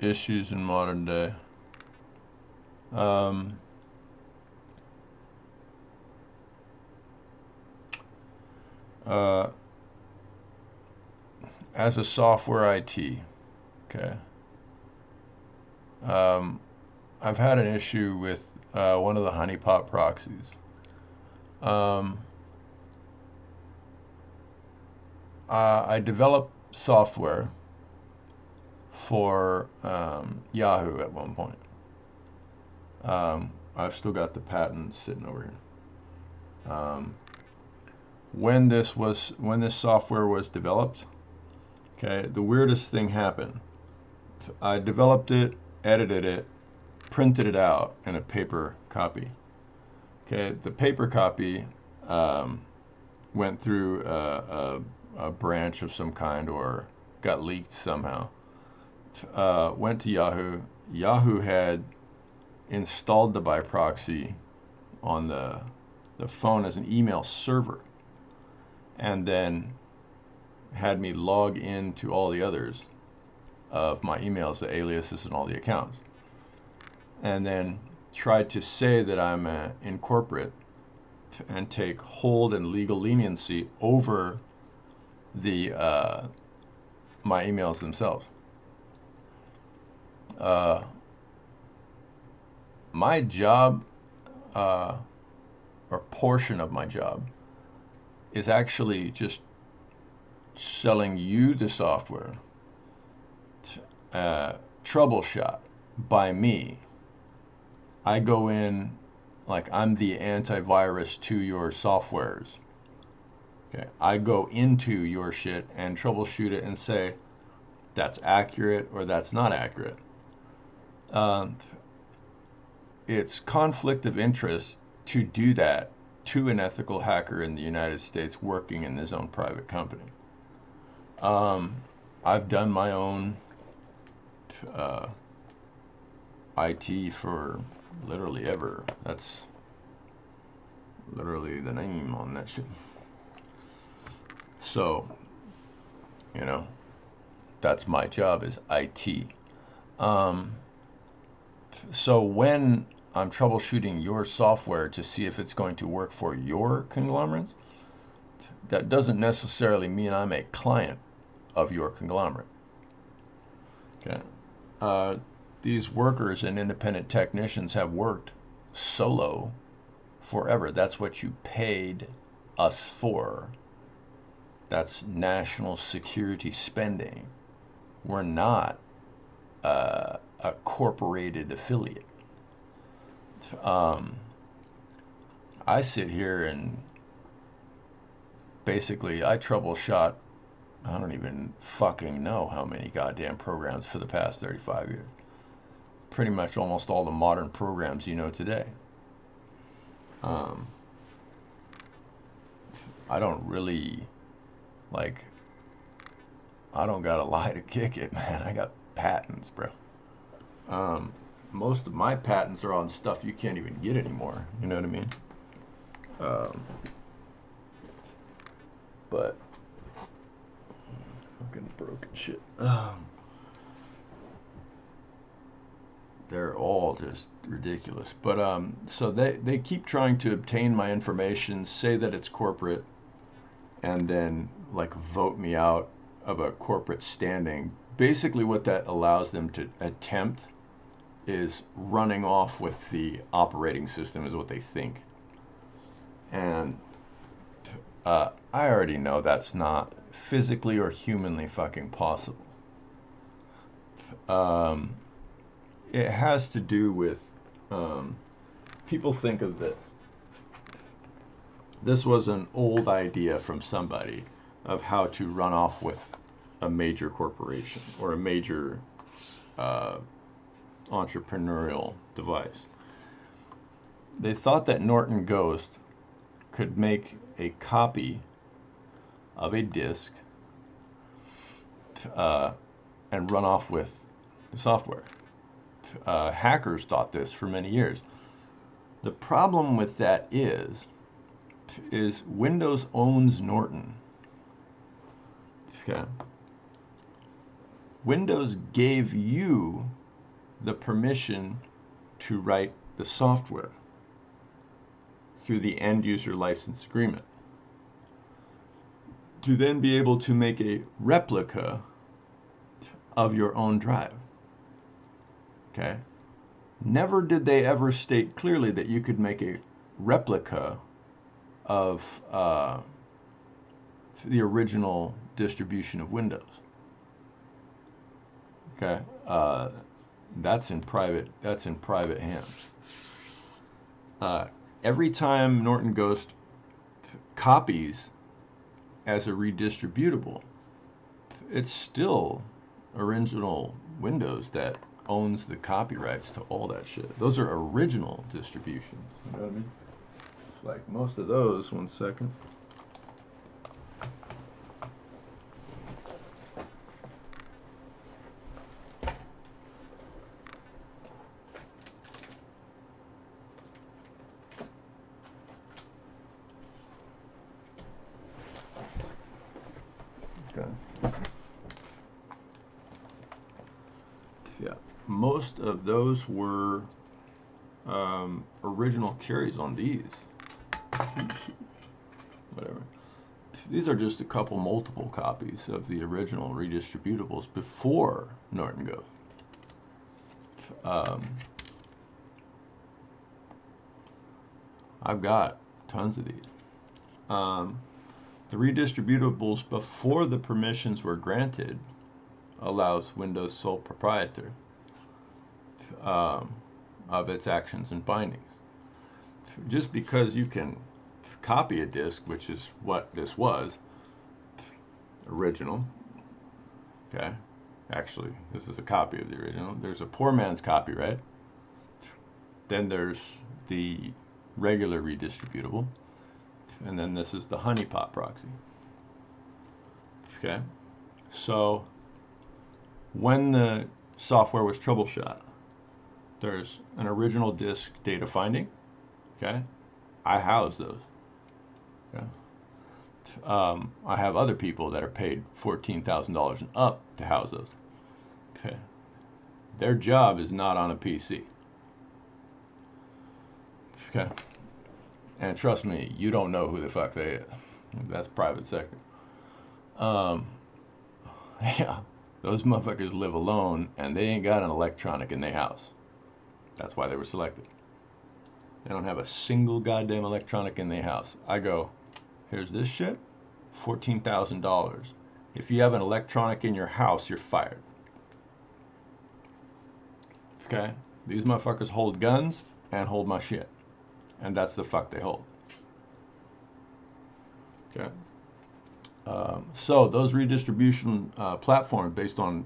Issues in modern day. Um, uh, as a software IT, okay, um, I've had an issue with one of the honeypot proxies. Um, I developed software for Yahoo at one point. I've still got the patent sitting over here. When this software was developed, okay, the weirdest thing happened. I developed it, edited it, printed it out in a paper copy. Okay, the paper copy um, went through a branch of some kind or got leaked somehow. Went to Yahoo. Yahoo had installed the by proxy on the phone as an email server, and then had me log into all the others of my emails, the aliases, and all the accounts, and then tried to say that I'm in corporate and take hold and legal leniency over the my emails themselves. Uh, my job, uh, or portion of my job, is actually just selling you the software, uh, troubleshot by me. I go in like I'm the antivirus to your softwares. Okay, I go into your shit and troubleshoot it and say that's accurate or that's not accurate. Um, it's conflict of interest to do that to an ethical hacker in the United States working in his own private company. Um, I've done my own uh, IT for literally ever. That's literally the name on that shit. So, you know, that's my job is IT. Um, so when I'm troubleshooting your software to see if it's going to work for your conglomerate, that doesn't necessarily mean I'm a client of your conglomerate. Okay. Uh, these workers and independent technicians have worked solo forever. That's what you paid us for. That's national security spending. We're not a corporated affiliate. Um, I sit here and basically I troubleshot. I don't even fucking know how many goddamn programs for the past 35 years. Pretty much almost all the modern programs you know today. Um, I don't really like. I don't got a lie to kick it, man. I got patents, bro. Um, most of my patents are on stuff you can't even get anymore. You know what I mean? Um, but fucking broken shit. They're all just ridiculous. But so they keep trying to obtain my information, say that it's corporate, and then like vote me out of a corporate standing. Basically, what that allows them to attempt is running off with the operating system, is what they think. And I already know that's not physically or humanly fucking possible. Um, it has to do with um, people think of this. This was an old idea from somebody of how to run off with a major corporation or a major uh, entrepreneurial device. They thought that Norton Ghost could make a copy of a disk uh, and run off with the software. Hackers thought this for many years. The problem with that is Windows owns Norton. Okay. Windows gave you the permission to write the software through the end user license agreement, to then be able to make a replica of your own drive. Okay? Never did they ever state clearly that you could make a replica of the original distribution of Windows. Okay, that's in private hands. Every time Norton Ghost copies as a redistributable, it's still original Windows that owns the copyrights to all that shit. Those are original distributions. You know what I mean? Like most of those. One second. Okay. Yeah, most of those were original carries on these. Whatever. These are just a couple multiple copies of the original redistributables before Norton Ghost. I've got tons of these. The redistributables before the permissions were granted allows Windows sole proprietor of its actions and bindings. Just because you can copy a disk, which is what this was, original, okay, actually this is a copy of the original. There's a poor man's copyright, then there's the regular redistributable, and then this is the honeypot proxy. Okay, so when the software was troubleshot, there's an original disk data finding. Okay, I house those. Okay. I have other people that are paid $14,000 and up to house those. Okay, their job is not on a PC. Okay, and trust me, you don't know who the fuck they is. That's private sector. Yeah, those motherfuckers live alone and they ain't got an electronic in their house. That's why they were selected. They don't have a single goddamn electronic in their house. I go, here's this shit, $14,000. If you have an electronic in your house, you're fired. Okay? These motherfuckers hold guns and hold my shit. And that's the fuck they hold. Okay? So those redistribution platforms based on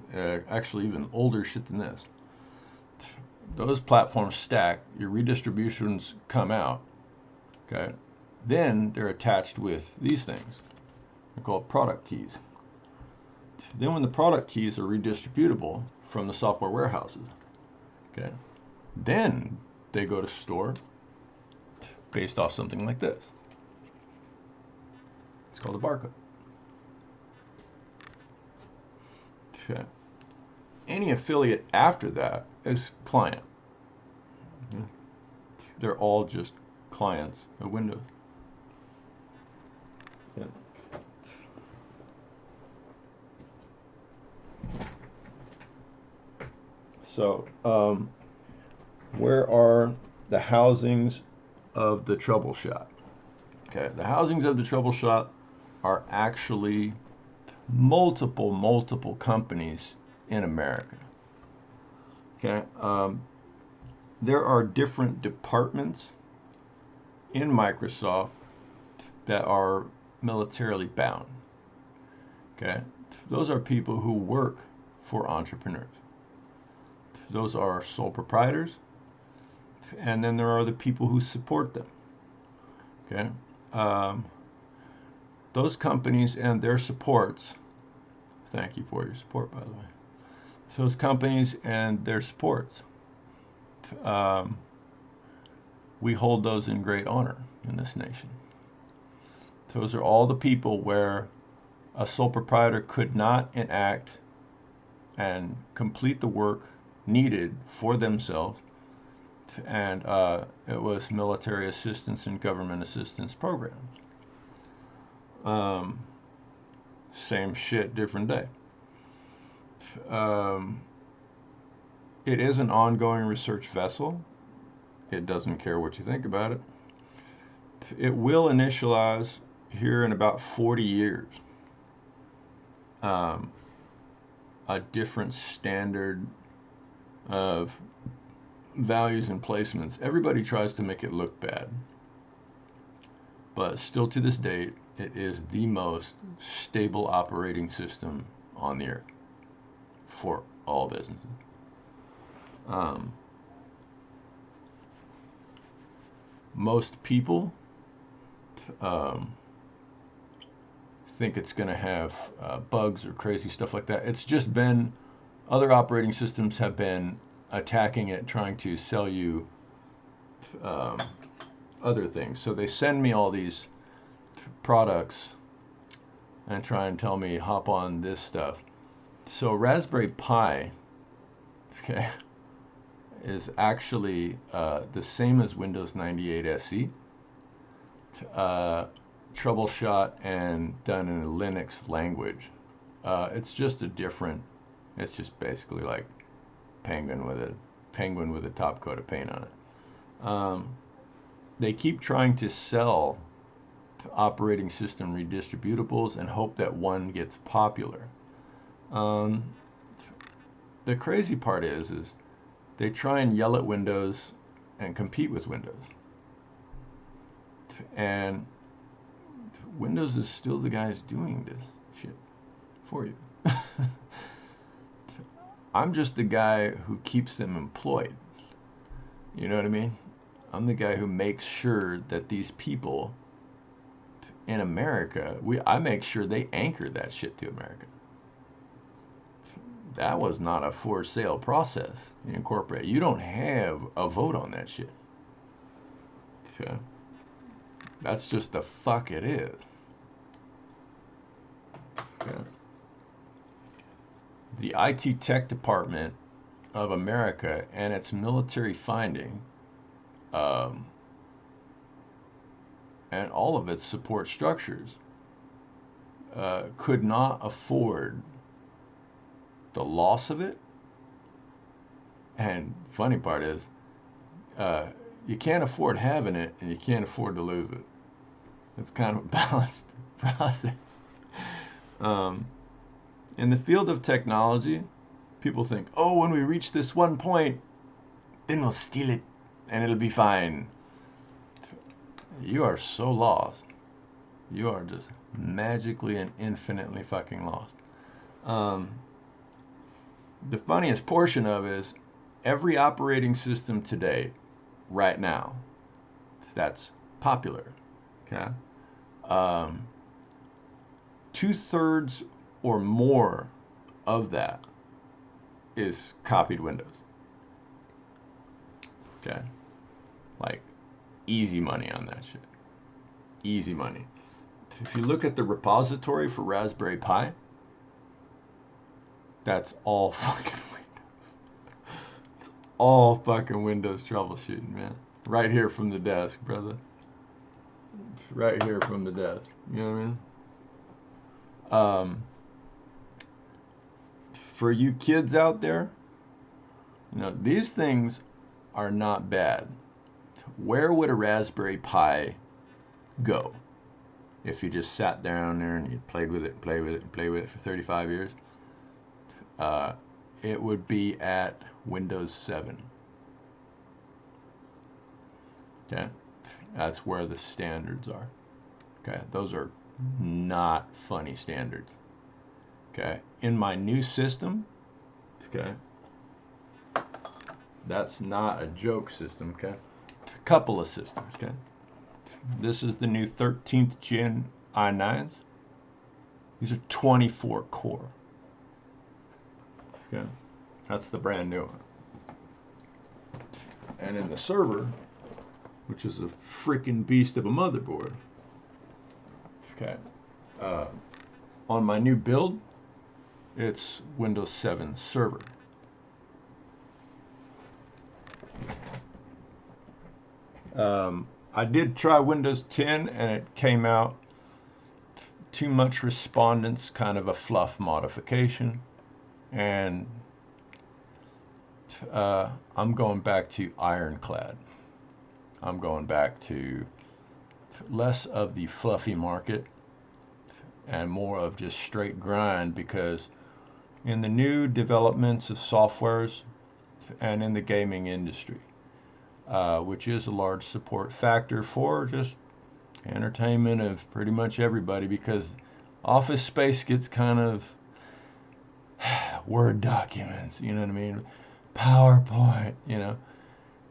actually even older shit than this, those platforms stack, your redistributions come out, okay? Then they're attached with these things. They're called product keys. Then when the product keys are redistributable from the software warehouses, okay, then they go to store based off something like this. It's called a barcode. Okay. Any affiliate after that is client. They're all just clients of Windows. Yeah. So, where are the housings of the troubleshot? Okay, the housings of the troubleshot are actually multiple companies in America. Okay, there are different departments in Microsoft that are militarily bound. Okay, those are people who work for entrepreneurs. Those are sole proprietors, and then there are the people who support them. Okay, those companies and their supports, thank you for your support, by the way. So those companies and their supports, we hold those in great honor in this nation. Those are all the people where a sole proprietor could not enact and complete the work needed for themselves. And it was military assistance and government assistance programs. Um, Same shit, different day. Um, it is an ongoing research vessel. It doesn't care what you think about it. It will initialize here in about 40 years. Um, a different standard of values and placements. Everybody tries to make it look bad, but still to this date, it is the most stable operating system on the earth for all businesses. Most people um, think it's going to have bugs or crazy stuff like that. It's just been, other operating systems have been attacking it, trying to sell you um, other things. So they send me all these products and try and tell me hop on this stuff. So Raspberry Pi, okay, is actually the same as Windows 98 SE, troubleshot and done in a Linux language. It's just a different. It's just basically like penguin with a top coat of paint on it. They keep trying to sell operating system redistributables and hope that one gets popular. The crazy part is they try and yell at Windows and compete with Windows. And Windows is still the guys doing this shit for you. I'm just the guy who keeps them employed. You know what I mean? I'm the guy who makes sure that these people in America, I make sure they anchor that shit to America. That was not a for sale process. Incorporate. You don't have a vote on that shit. Okay? That's just the fuck it is. Okay? The IT Tech Department of America and its military finding, and all of its support structures, could not afford the loss of it. And funny part is, you can't afford having it and you can't afford to lose it. It's kind of a balanced process. In the field of technology, people think, oh, when we reach this one point, then we'll steal it and it'll be fine. You are so lost. You are just magically and infinitely fucking lost. The funniest portion of it is every operating system today, right now, that's popular, okay? 2/3 or more of that is copied Windows. Okay? Like, easy money on that shit. Easy money. If you look at the repository for Raspberry Pi, that's all fucking Windows. It's all fucking Windows troubleshooting, man. Right here from the desk, brother. Right here from the desk. You know what I mean? For you kids out there, these things are not bad. Where would a Raspberry Pi go if you just sat down there and you played with it and played with it and played with it for 35 years? It would be at Windows 7. Okay? That's where the standards are. Okay? Those are not funny standards. Okay? In my new system, okay? That's not a joke system, okay? A couple of systems, okay? This is the new 13th gen i9s. These are 24 core. Okay? That's the brand new one. And in the server, which is a freaking beast of a motherboard, okay, on my new build, it's Windows 7 Server. I did try Windows 10 and it came out too much respondents, kind of a fluff modification. And I'm going back to Ironclad. I'm going back to less of the fluffy market and more of just straight grind, because in the new developments of softwares and in the gaming industry, which is a large support factor for just entertainment of pretty much everybody, because Office space gets kind of Word documents, you know what I mean? PowerPoint, you know?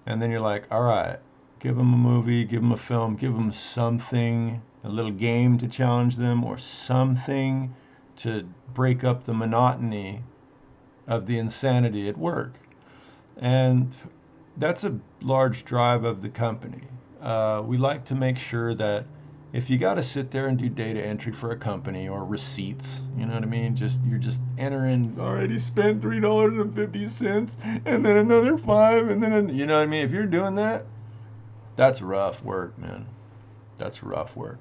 And then you're like, all right, give them a movie, give them a film, give them something, a little game to challenge them, or something to break up the monotony of the insanity at work. And that's a large drive of the company. We like to make sure that if you got to sit there and do data entry for a company or receipts, you know what I mean? You're just entering, already spent $3.50 and then another $5 and then, you know what I mean? If you're doing that, that's rough work, man. That's rough work.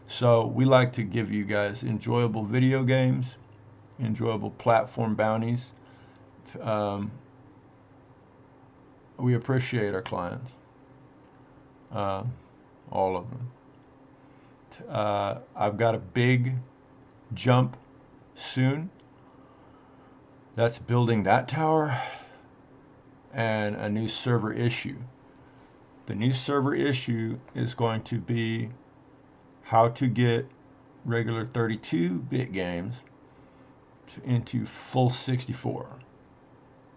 So we like to give you guys enjoyable video games, enjoyable platform bounties. We appreciate our clients, all of them. I've got a big jump soon. That's building that tower and a new server issue. The new server issue is going to be how to get regular 32-bit games into full 64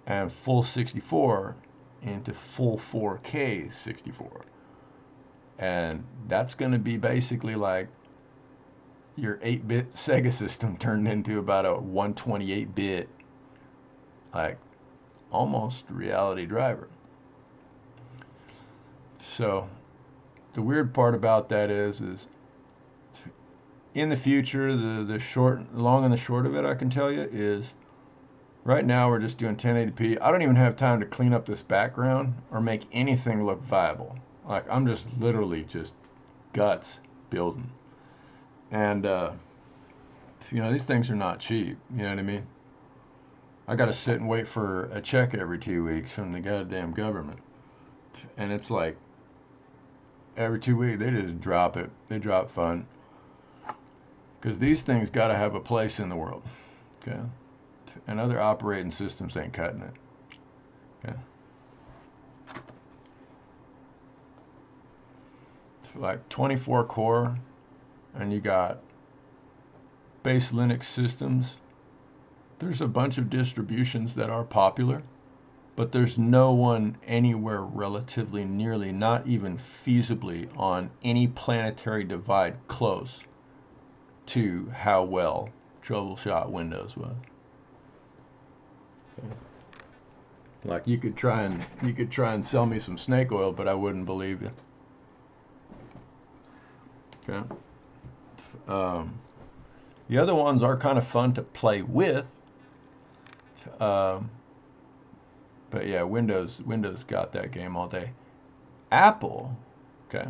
and full 64 into full 4K 64. And that's going to be basically like your 8-bit Sega system turned into about a 128-bit, like almost reality driver. So the weird part about that is in the future, the long and the short of it, I can tell you, is right now we're just doing 1080p. I don't even have time to clean up this background or make anything look viable. Like, I'm just literally just guts building. And, you know, these things are not cheap. You know what I mean? I got to sit and wait for a check every 2 weeks from the goddamn government. And it's like, every 2 weeks, they just drop it. They drop fun. Because these things got to have a place in the world. Okay? And other operating systems ain't cutting it. Okay? Like 24 core, and you got base Linux systems. There's a bunch of distributions that are popular, but there's no one anywhere relatively nearly, not even feasibly, on any planetary divide close to how well Troubleshot Windows was. Okay. Like, you could try and sell me some snake oil, but I wouldn't believe you. Okay. The other ones are kind of fun to play with. But yeah, Windows got that game all day. Apple, okay.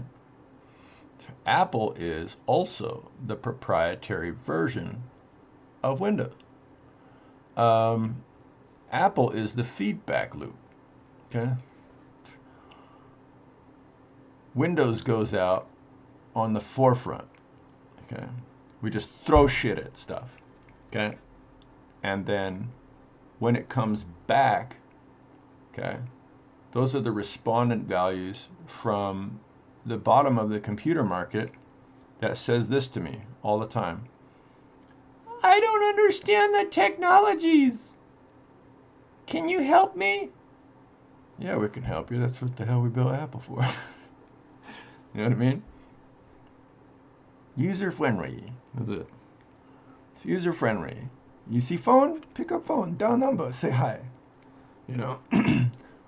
Apple is also the proprietary version of Windows. Apple is the feedback loop, okay. Windows goes out on the forefront, okay. We just throw shit at stuff, okay. And then when it comes back, okay, those are the respondent values from the bottom of the computer market that says this to me all the time. I don't understand the technologies. Can you help me? Yeah, we can help you. That's what the hell we built Apple for. You know what I mean? User friendly. That's it. It's user friendly. You see phone? Pick up phone. Dial number. Say hi. You know,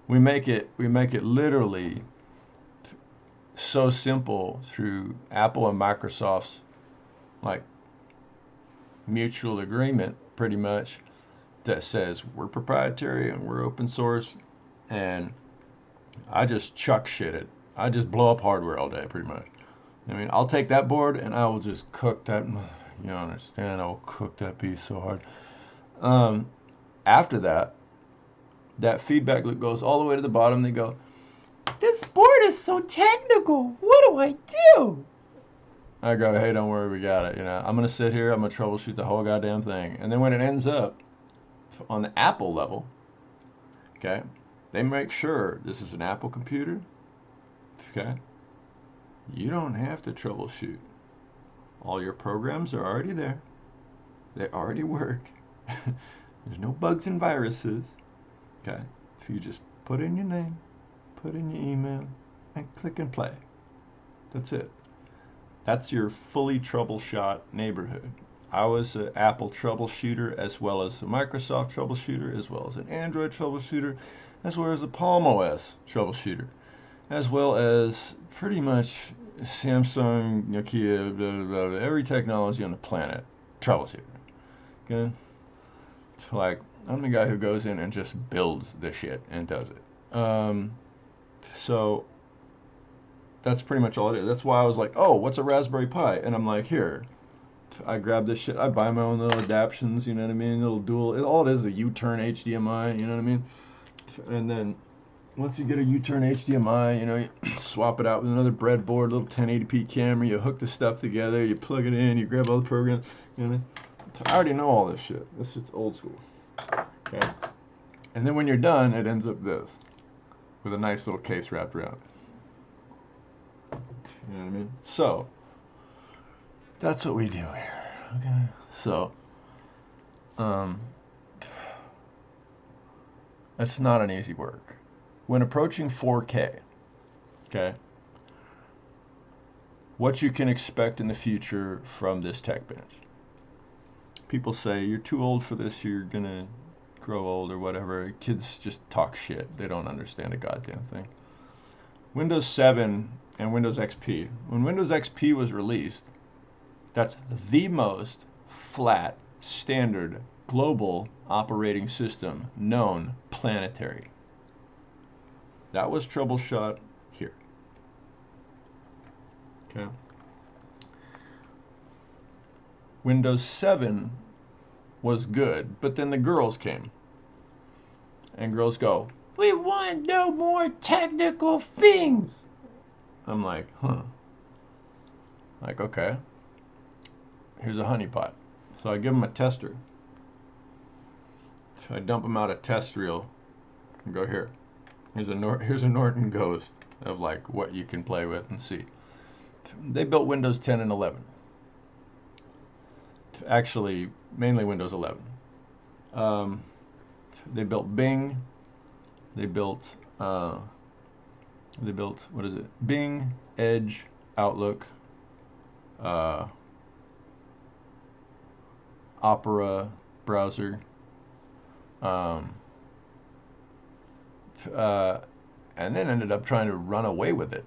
we make it literally so simple through Apple and Microsoft's like mutual agreement, pretty much, that says we're proprietary and we're open source, and I just chuck shit it. I just blow up hardware all day, pretty much. I mean, I'll take that board and I will just cook that. You don't understand? I will cook that piece so hard. After that, that feedback loop goes all the way to the bottom. They go, "This board is so technical. What do I do?" I go, "Hey, don't worry, we got it. You know, I'm gonna sit here. I'm gonna troubleshoot the whole goddamn thing." And then when it ends up on the Apple level, okay, they make sure this is an Apple computer. Okay, you don't have to troubleshoot. All your programs are already there. They already work. There's no bugs and viruses. Okay, so you just put in your name, put in your email, and click and play. That's it. That's your fully troubleshot neighborhood. I was an Apple troubleshooter as well as a Microsoft troubleshooter, as well as an Android troubleshooter, as well as a Palm OS troubleshooter, as well as pretty much Samsung, Nokia, blah, blah, blah, every technology on the planet troubleshooter. Okay? Like, I'm the guy who goes in and just builds the shit and does it. So that's pretty much all it is. That's why I was like, oh, what's a Raspberry Pi? And I'm like, here, I grab this shit. I buy my own little adaptions, you know what I mean? Little dual. All it is a U-turn HDMI, you know what I mean? And then once you get a U-turn HDMI, you know, you swap it out with another breadboard, little 1080p camera. You hook the stuff together. You plug it in. You grab all the programs. You know what I mean? I already know all this shit. This shit's old school. Okay. And then when you're done, it ends up this, with a nice little case wrapped around it. You know what I mean? So that's what we do here. Okay. So it's not an easy work. When approaching 4K, okay, what you can expect in the future from this tech bench. People say, you're too old for this, you're gonna grow old or whatever. Kids just talk shit. They don't understand a goddamn thing. Windows 7 and Windows XP. When Windows XP was released, that's the most flat, standard, global operating system known planetary. That was troubleshot here. Okay. Windows 7 was good, but then the girls came. And girls go, "We want no more technical things." I'm like, huh. Like, okay. Here's a honeypot. So I give them a tester. So I dump them out a test reel and go, here. Here's a Norton Ghost of like what you can play with and see. They built Windows 10 and 11. Actually, mainly Windows 11. They built Bing. They built what is it? Bing, Edge, Outlook, Opera browser, and then ended up trying to run away with it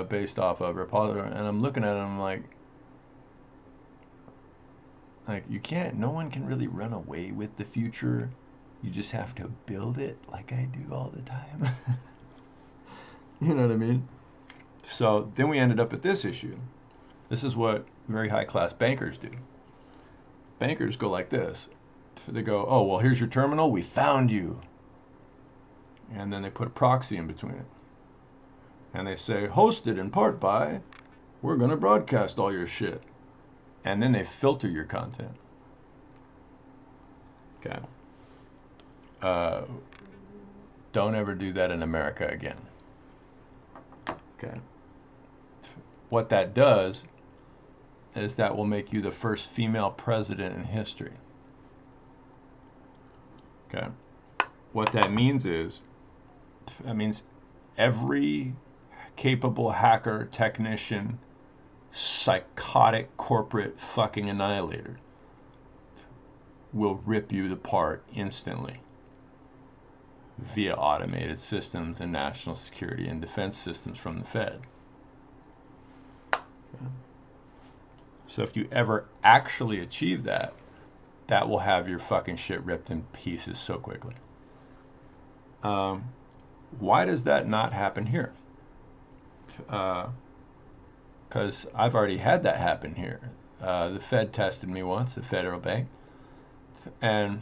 based off of repository. And I'm looking at it and I'm like, you can't, no one can really run away with the future. You just have to build it like I do all the time. You know what I mean? So then we ended up at this issue. This is what very high class bankers do. Bankers go like this. They go, oh, well, here's your terminal. We found you. And then they put a proxy in between it. And they say, hosted in part by, we're going to broadcast all your shit. And then they filter your content. Okay. Don't ever do that in America again. Okay. What that does is that will make you the first female president in history. Okay. What that means is, that means every capable hacker, technician, psychotic corporate fucking annihilator will rip you apart instantly via automated systems and national security and defense systems from the Fed. Okay. So if you ever actually achieve that, that will have your fucking shit ripped in pieces so quickly. Why does that not happen here? Because I've already had that happen here. The Fed tested me once, the Federal Bank, and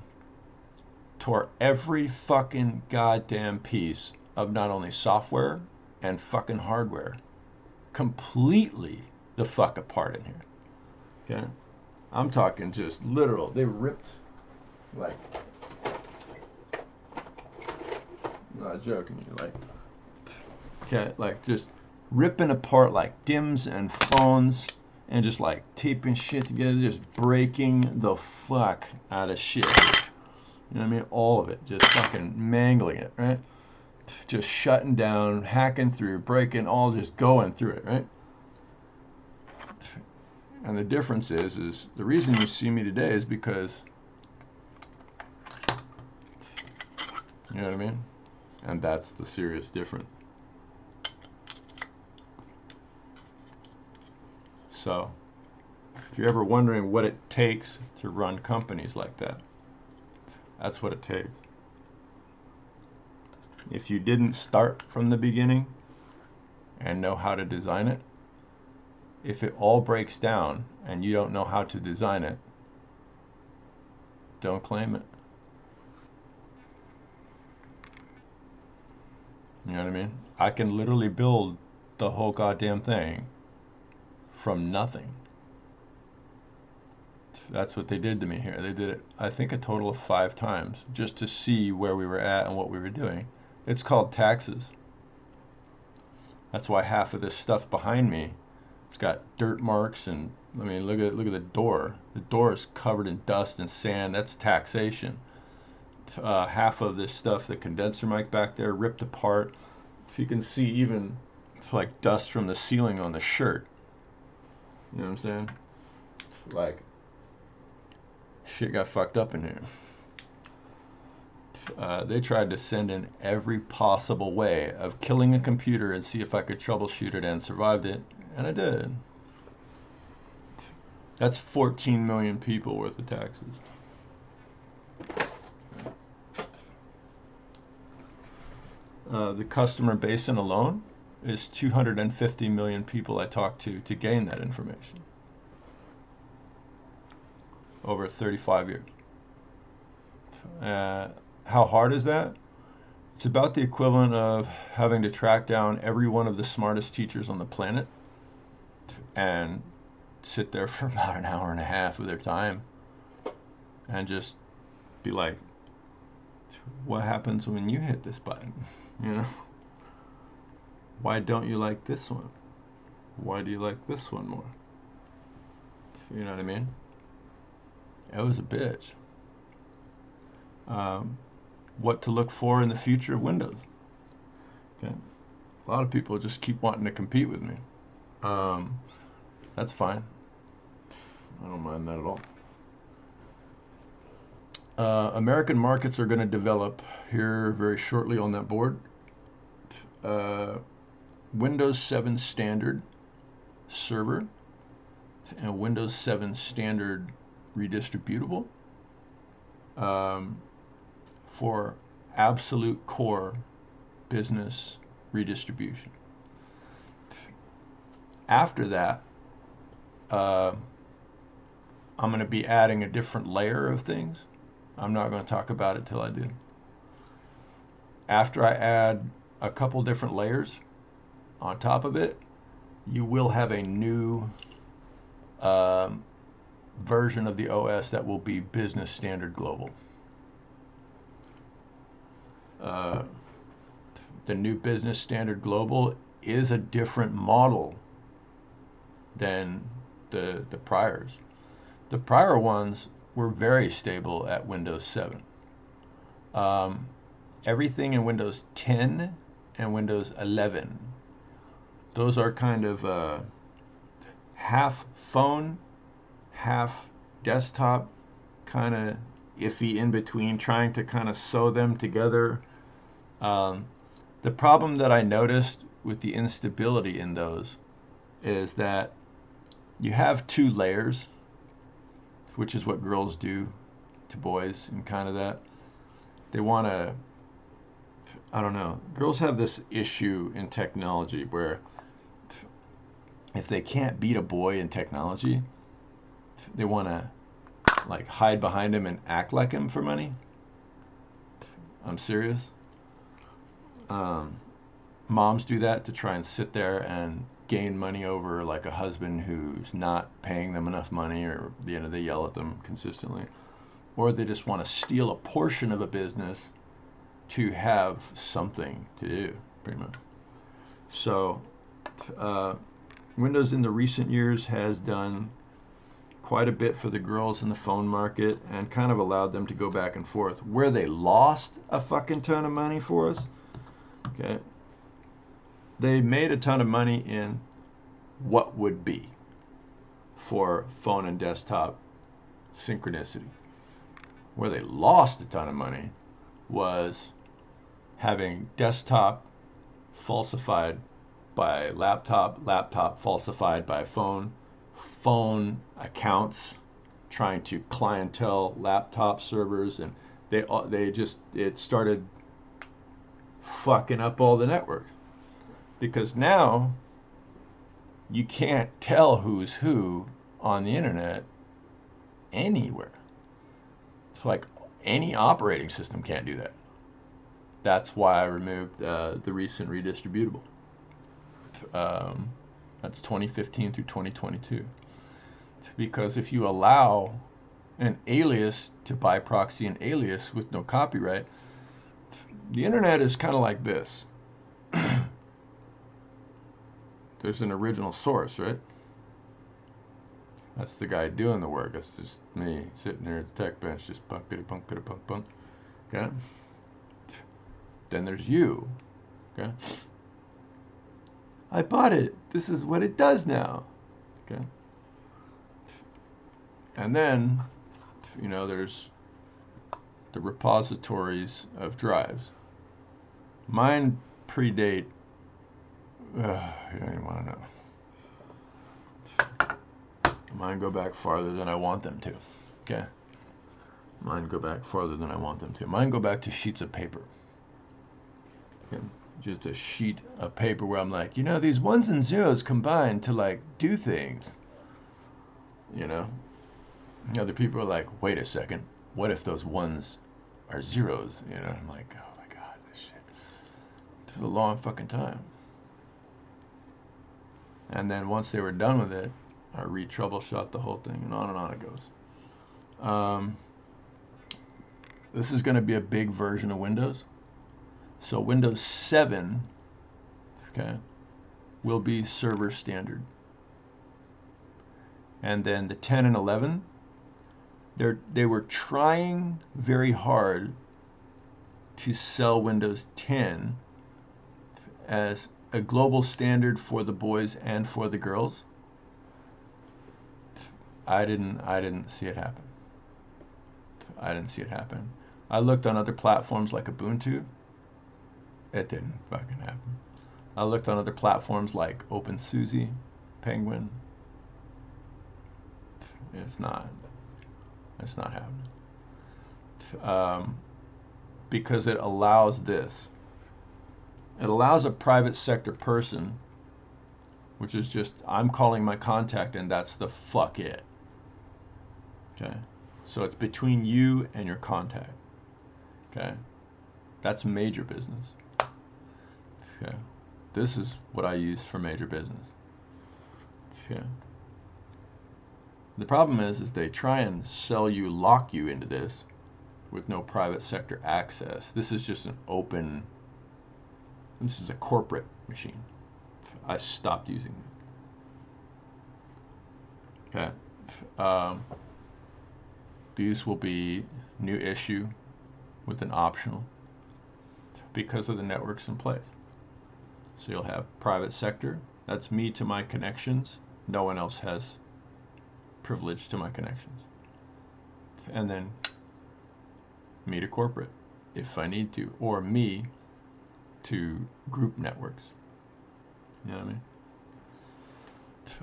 tore every fucking goddamn piece of not only software and fucking hardware completely the fuck apart in here. Okay? I'm talking just literal. They ripped, like, I'm not joking you, like, okay, like just ripping apart like DIMMs and phones and just like taping shit together, just breaking the fuck out of shit. You know what I mean? All of it, just fucking mangling it, right? Just shutting down, hacking through, breaking, all just going through it, right? And the difference is the reason you see me today is because, you know what I mean? And that's the serious difference. So, if you're ever wondering what it takes to run companies like that, that's what it takes. If you didn't start from the beginning and know how to design it, if it all breaks down and you don't know how to design it, don't claim it. You know what I mean? I can literally build the whole goddamn thing from nothing. That's what they did to me here. They did it, I think, a total of 5 times just to see where we were at and what we were doing. It's called taxes. That's why half of this stuff behind me, it's got dirt marks, and I mean, look at the door. The door is covered in dust and sand. That's taxation. Half of this stuff, the condenser mic back there, ripped apart. If you can see, even like dust from the ceiling on the shirt. You know what I'm saying? Like, shit got fucked up in here. They tried to send in every possible way of killing a computer and see if I could troubleshoot it, and survived it, and I did. That's 14 million people worth of taxes. The customer base in alone is 250 million people I talked to gain that information over 35 years. How hard is that? It's about the equivalent of having to track down every one of the smartest teachers on the planet and sit there for about an hour and a half of their time and just be like, what happens when you hit this button? You know? Why don't you like this one? Why do you like this one more? You know what I mean? It was a bitch. What to look for in the future of Windows. Okay. A lot of people just keep wanting to compete with me. That's fine. I don't mind that at all. American markets are going to develop here very shortly on that board. Windows 7 Standard Server and Windows 7 Standard Redistributable for absolute core business redistribution. After that, I'm going to be adding a different layer of things. I'm not going to talk about it till I do. After I add a couple different layers on top of it, you will have a new version of the OS that will be Business Standard Global. The new Business Standard Global is a different model than the priors. The prior ones were very stable at Windows 7. Everything in Windows 10 and Windows 11, those are kind of half phone, half desktop, kind of iffy in between, trying to kind of sew them together. The problem that I noticed with the instability in those is that you have 2 layers, which is what girls do to boys and kind of that. They want to, I don't know. Girls have this issue in technology where if they can't beat a boy in technology, they want to like hide behind him and act like him for money. I'm serious. Moms do that to try and sit there and gain money over like a husband who's not paying them enough money, or they yell at them consistently, or they just want to steal a portion of a business to have something to do, pretty much. So Windows in the recent years has done quite a bit for the girls in the phone market and kind of allowed them to go back and forth. Where they lost a fucking ton of money for us, okay, they made a ton of money in what would be for phone and desktop synchronicity. Where they lost a ton of money was having desktop falsified by laptop, laptop falsified by phone, phone accounts trying to clientele laptop servers, and it started fucking up all the networks, because now you can't tell who's who on the internet anywhere. It's like any operating system can't do that. That's why I removed the recent redistributable. That's 2015 through 2022. Because if you allow an alias to buy proxy an alias with no copyright, the internet is kind of like this. There's an original source, right? That's the guy doing the work. That's just me sitting there at the tech bench, just punkity punkity punk punk. Okay? Then there's you. Okay? I bought it. This is what it does now. Okay? And then, there's the repositories of drives. Mine predate, you don't even want to know. Mine go back farther than I want them to. Okay? Mine go back farther than I want them to. Mine go back to sheets of paper. Okay? Just a sheet of paper where I'm like, these ones and zeros combine to like do things. Other people are like, wait a second, what if those ones are zeros? I'm like, oh my god, this shit. It's a long fucking time. And then once they were done with it, I re-troubleshot the whole thing, and on it goes. This is going to be a big version of Windows. So Windows 7, okay, will be server standard. And then the 10 and 11, they were trying very hard to sell Windows 10 as a global standard for the boys and for the girls. I didn't see it happen. I didn't see it happen. I looked on other platforms like Ubuntu. It didn't fucking happen. I looked on other platforms like OpenSUSE, Penguin. It's not happening. Because it allows this. It allows a private sector person, which is just, I'm calling my contact and that's the fuck it. Okay? So it's between you and your contact. Okay? That's major business. Okay? This is what I use for major business. Okay? The problem is they try and lock you into this with no private sector access. This is just this is a corporate machine. I stopped using it. Okay. These will be new issue with an optional because of the networks in place. So you'll have private sector. That's me to my connections. No one else has privilege to my connections. And then me to corporate if I need to, or me to group networks. You know what I mean?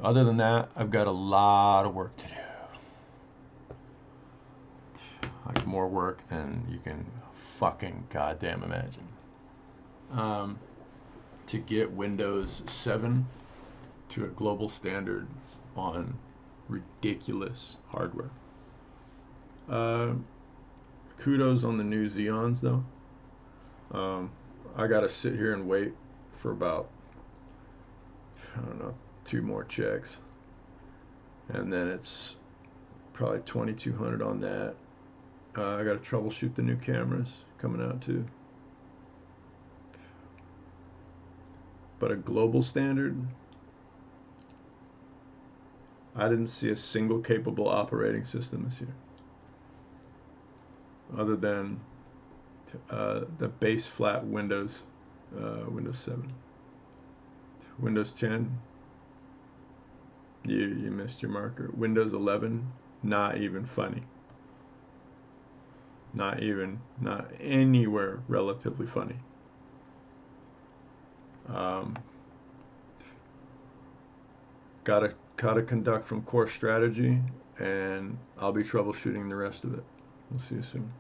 Other than that, I've got a lot of work to do. like more work than you can fucking goddamn imagine. To get Windows 7 to a global standard on ridiculous hardware. Kudos on the new Xeons though. I gotta sit here and wait for about, I don't know, 2 more checks, and then it's probably 2200 on that. I gotta troubleshoot the new cameras coming out too. But a global standard, I didn't see a single capable operating system this year, other than the base flat Windows, Windows 7. Windows 10, you missed your marker. Windows 11, not even funny. Not anywhere relatively funny. Gotta conduct from core strategy, and I'll be troubleshooting the rest of it. We'll see you soon.